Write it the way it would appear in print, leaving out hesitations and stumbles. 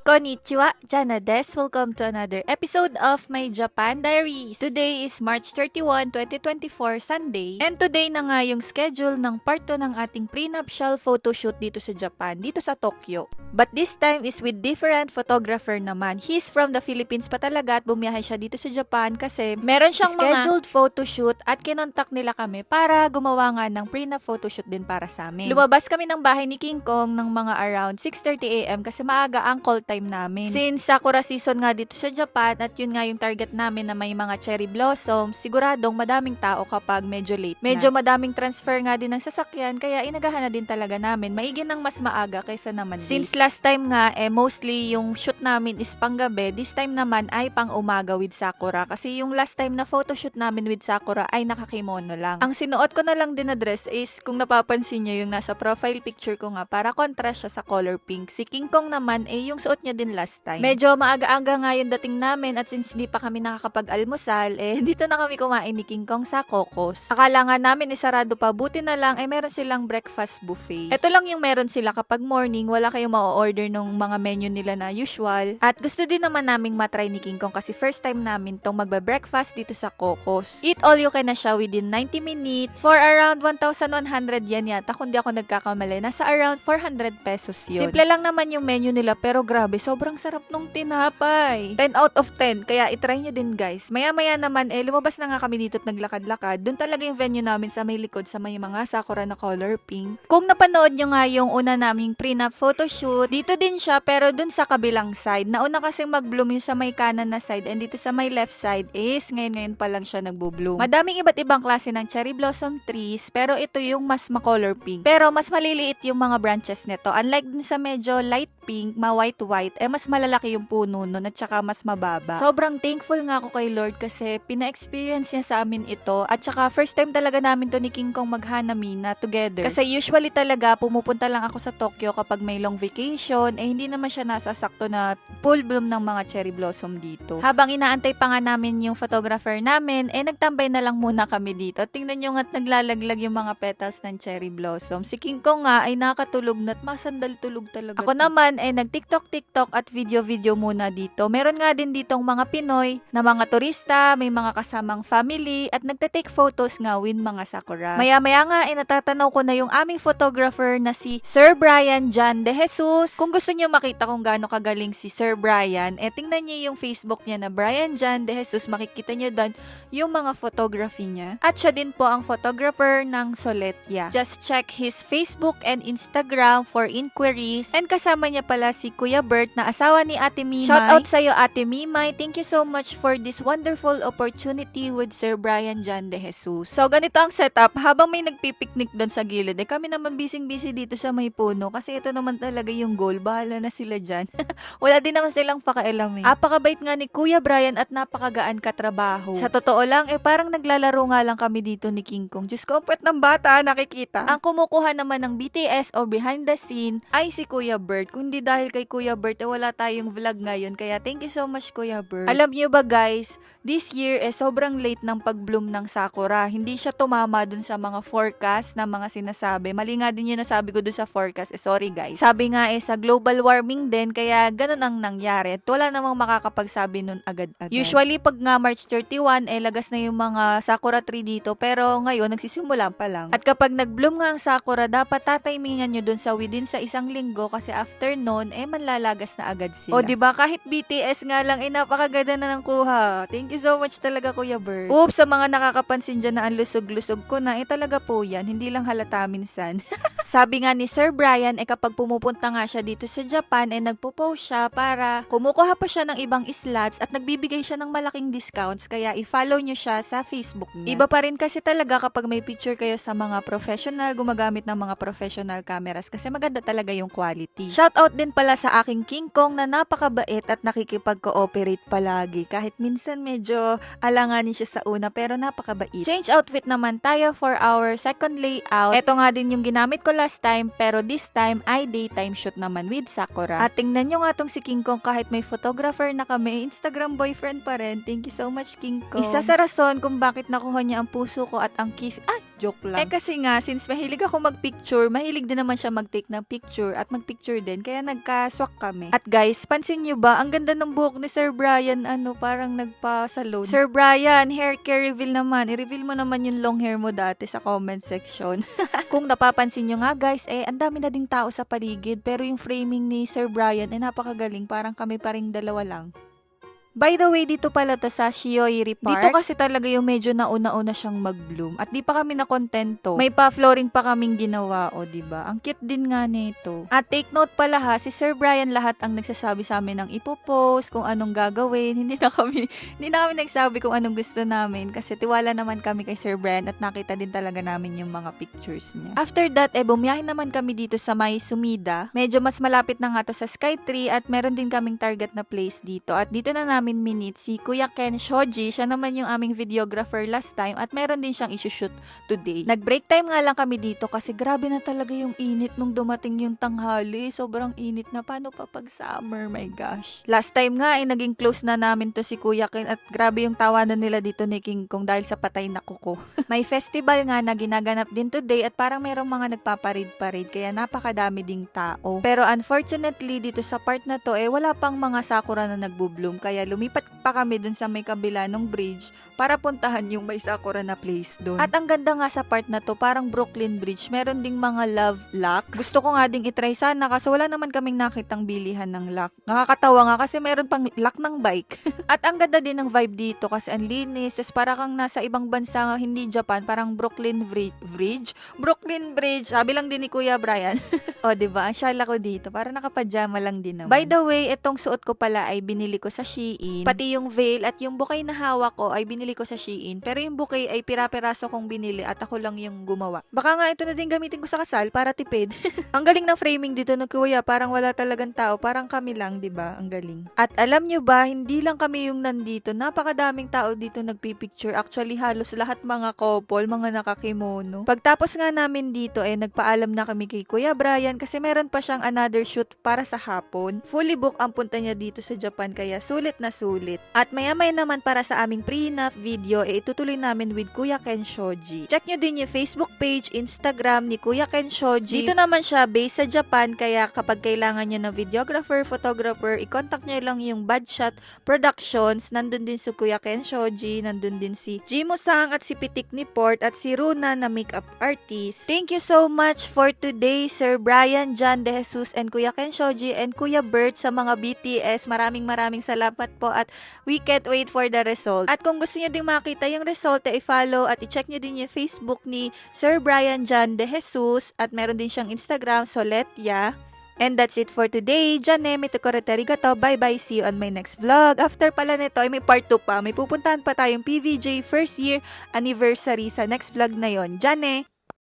Konnichiwa, Jana des. Welcome to another episode of my Japan Diaries. Today is March 31, 2024, Sunday. And today na nga yung schedule ng part 2 ng ating prenuptial photoshoot dito sa Japan, dito sa Tokyo. But this time is with different photographer naman. He's from the Philippines pa talaga at bumiyahe siya dito sa Japan kasi meron siyang scheduled photoshoot at kinontak nila kami para gumawa nga ng prenup photoshoot din para sa amin. Lumabas kami ng bahay ni King Kong ng mga around 6:30 AM kasi maaga ang call time namin. Since Sakura season nga dito sa Japan at yun nga yung target namin na may mga cherry blossoms, siguradong madaming tao kapag medyo late na. Medyo madaming transfer nga din ng sasakyan kaya inagahan na din talaga namin. Maigi ng mas maaga kaysa naman late. Since last time nga, mostly yung shoot namin is panggabi, this time naman ay pang umaga with Sakura kasi yung last time na photoshoot namin with Sakura ay nakakimono lang. Ang sinuot ko na lang din na dress is kung napapansin nyo yung nasa profile picture ko nga para contrast siya sa color pink. Si King Kong naman yung suot niya din last time. Medyo maaga-aga nga yung dating namin at since hindi pa kami nakakapag-almusal, dito na kami kumain ni King Kong sa Cocos. Akala nga namin isarado pa, buti na lang meron silang breakfast buffet. Ito lang yung meron sila kapag morning, wala kayong ma-order nung mga menu nila na usual. At gusto din naman naming matry ni King Kong kasi first time namin tong magba-breakfast dito sa Cocos. Eat all you can na siya within 90 minutes for around 1,100 yen yata kung di ako nagkakamali. Nasa around 400 pesos yun. Simple lang naman yung menu nila pero grabe, sobrang sarap nung tinapay. 10 out of 10. Kaya itry nyo din guys. Maya-maya naman lumabas na nga kami dito at naglakad-lakad. Doon talaga yung venue namin sa may likod sa may mga sakura na color pink. Kung napanood nyo nga yung una naming prenup photoshoot, dito din siya pero doon sa kabilang side. Nauna kasing mag-bloom yung sa may kanan na side and dito sa may left side is ngayon pa lang siya nagbo-bloom. Madaming iba't ibang klase ng cherry blossom trees pero ito yung mas ma-color pink. Pero mas maliliit yung mga branches nito. Unlike dun sa medyo light pink, ma-white-white, mas malalaki yung puno nun at saka mas mababa. Sobrang thankful nga ako kay Lord kasi pina-experience niya sa amin ito at saka first time talaga namin to ni King Kong maghanami na together. Kasi usually talaga pumupunta lang ako sa Tokyo kapag may long vacation, hindi naman siya nasasakto na full bloom ng mga cherry blossom dito. Habang inaantay pa nga namin yung photographer namin, nagtambay na lang muna kami dito. Tingnan nyo nga't naglalaglag yung mga petals ng cherry blossom. Si King Kong nga ay nakatulog na't masandal tulog talaga. Ako naman nag-TikTok at video muna dito. Meron nga din ditong mga Pinoy na mga turista, may mga kasamang family at nagte-take photos nga with mga sakura. Maya-maya nga natatanaw ko na yung aming photographer na si Sir Brian Jan de Jesus. Kung gusto niyo makita kung gaano kagaling si Sir Brian, tingnan niyo yung Facebook niya na Brian Jan de Jesus. Makikita niyo doon yung mga photography niya. At siya din po ang photographer ng Soletia. Just check his Facebook and Instagram for inquiries. And kasama niya pala si Kuya Bert na asawa ni Ate Mimay. Shout out sa'yo Ate Mimay. Thank you so much for this wonderful opportunity with Sir Brian Jan de Jesus. So ganito ang setup. Habang may nagpipiknik doon sa gilid, kami naman busy dito sa may puno kasi ito naman talaga yung goal. Bahala na sila dyan. Wala din naman silang pakialam Apakabait nga ni Kuya Brian at napakagaan katrabaho. Sa totoo lang, parang naglalaro nga lang kami dito ni King Kong. Diyos ko, ang puwet ng bata, nakikita. Ang kumukuha naman ng BTS o behind the scene ay si Kuya Bert. Kundi dahil kay Kuya Bert, wala tayong vlog ngayon. Kaya thank you so much Kuya Bert. Alam niyo ba guys, this year sobrang late ng pag-bloom ng sakura. Hindi siya tumama dun sa mga forecast na mga sinasabi. Mali nga din yung nasabi ko dun sa forecast. Sorry guys. Sabi nga sa global warming din, kaya ganun ang nangyari. At wala namang makakapagsabi nun agad-agad. Usually pag nga March 31, lagas na yung mga sakura tree dito. Pero ngayon, nagsisimula pa lang. At kapag nag-bloom nga ang sakura, dapat tatimingan nyo dun sa within sa isang linggo kasi after nun, manlalagas na agad sila. O diba, kahit BTS nga lang, napakaganda na ng kuha. Thank you so much talaga Kuya Bert. Oops, sa mga nakakapansin dyan na ang lusog-lusog ko na, talaga po yan. Hindi lang halata minsan. Sabi nga ni Sir Brian, kapag pumupunta nga siya dito sa Japan, nagpo-post siya para kumukuha pa siya ng ibang slots at nagbibigay siya ng malaking discounts. Kaya i-follow nyo siya sa Facebook niya. Iba pa rin kasi talaga kapag may picture kayo sa mga professional, gumagamit ng mga professional cameras kasi maganda talaga yung quality. Shoutout din pala sa aking King Kong na napakabait at nakikipag-cooperate palagi. Kahit minsan medyo alanganin siya sa una pero napakabait. Change outfit naman tayo for our second layout. Ito nga din yung ginamit ko last time pero this time ay daytime shoot naman with Sakura. At tingnan nyo nga tong si King Kong kahit may photographer na kami, Instagram boyfriend pa rin. Thank you so much King Kong. Isa sa rason kung bakit nakuha niya ang puso ko at ang Joke lang. Kasi nga, since mahilig ako magpicture, mahilig din naman siya mag-take ng picture at magpicture din. Kaya nagka-swak kami. At guys, pansin nyo ba, ang ganda ng buhok ni Sir Brian, parang nagpa-salon. Sir Brian, hair care reveal naman. I-reveal mo naman yung long hair mo dati sa comment section. Kung napapansin nyo nga guys, ang dami na ding tao sa paligid. Pero yung framing ni Sir Brian, napakagaling. Parang kami pa ring dalawa lang. By the way, dito pala to sa Shioiri Park. Dito kasi talaga yung medyo nauna-una siyang mag-bloom. At di pa kami nakontento. May pa-flooring pa kaming ginawa, diba? Ang cute din nga nito. At take note pala ha, si Sir Brian lahat ang nagsasabi sa amin ng ipopost, kung anong gagawin. Hindi na kami nagsabi kung anong gusto namin. Kasi tiwala naman kami kay Sir Brian at nakita din talaga namin yung mga pictures niya. After that, bumiyahin naman kami dito sa May Sumida. Medyo mas malapit na nga to sa Skytree at meron din kaming target na place dito. At dito na namin minute si Kuya Ken Shoji. Siya naman yung aming videographer last time at meron din siyang isushoot today. Nag-break time nga lang kami dito kasi grabe na talaga yung init nung dumating yung tanghali. Sobrang init na. Paano pa pag summer? My gosh. Last time nga naging close na namin to si Kuya Ken at grabe yung tawanan nila dito ni King Kong dahil sa patay na kuko. May festival nga na ginaganap din today at parang merong mga nagpaparid-parid kaya napakadami ding tao. Pero unfortunately dito sa part na to wala pang mga sakura na nagbo-bloom kaya lumipat pa kami dun sa may kabila ng bridge para puntahan yung may sakura na place dun. At ang ganda nga sa part na to, parang Brooklyn Bridge, meron ding mga love locks. Gusto ko nga ding itry sana kasi wala naman kaming nakitang bilihan ng lock. Nakakatawa nga kasi meron pang lock ng bike. At ang ganda din ng vibe dito kasi ang linis. Tapos para kang nasa ibang bansa, hindi Japan, parang Brooklyn Bridge. Brooklyn Bridge. Sabi lang din ni Kuya Brian. Diba? Ang syala ko dito. Para nakapajama lang din naman. By the way, itong suot ko pala ay binili ko sa Shein. Pati yung veil at yung bouquet na hawak ko ay binili ko sa Shein. Pero yung bouquet ay pira-piraso kong binili at ako lang yung gumawa. Baka nga ito na din gamitin ko sa kasal para tipid. Ang galing ng framing dito ng Kuya. Parang wala talagang tao. Parang kami lang, diba? Ang galing. At alam nyo ba, hindi lang kami yung nandito. Napakadaming tao dito nagpipicture. Actually, halos lahat mga couple, mga nakakimono. Pagtapos nga namin dito, nagpaalam na kami kay Kuya Brian kasi meron pa siyang another shoot para sa hapon. Fully book ang punta niya dito sa Japan kaya sulit na sulit. At maya-maya naman para sa aming pre-enough video, itutuloy namin with Kuya Ken Shoji. Check nyo din yung Facebook page, Instagram ni Kuya Ken Shoji. Dito naman siya based sa Japan kaya kapag kailangan nyo ng videographer, photographer, i-contact nyo lang yung Badshot Productions. Nandun din si Kuya Ken Shoji, nandun din si Jimo-sang at si Pitik ni Port at si Runa na makeup artist. Thank you so much for today, Sir Brian, John De Jesus, and Kuya Ken Shoji, and Kuya Bert sa mga BTS. Maraming salamat po at we can't wait for the result. At kung gusto niyo ding makita yung result, i-follow at i-check niyo din yung Facebook ni Sir Brian John De Jesus at meron din siyang Instagram, Soletya. And that's it for today. Jane, may arigato. Bye-bye. See you on my next vlog. After pala nito, ay may part 2 pa. May pupuntahan pa tayong PVJ first year anniversary sa next vlog na yon. Jane!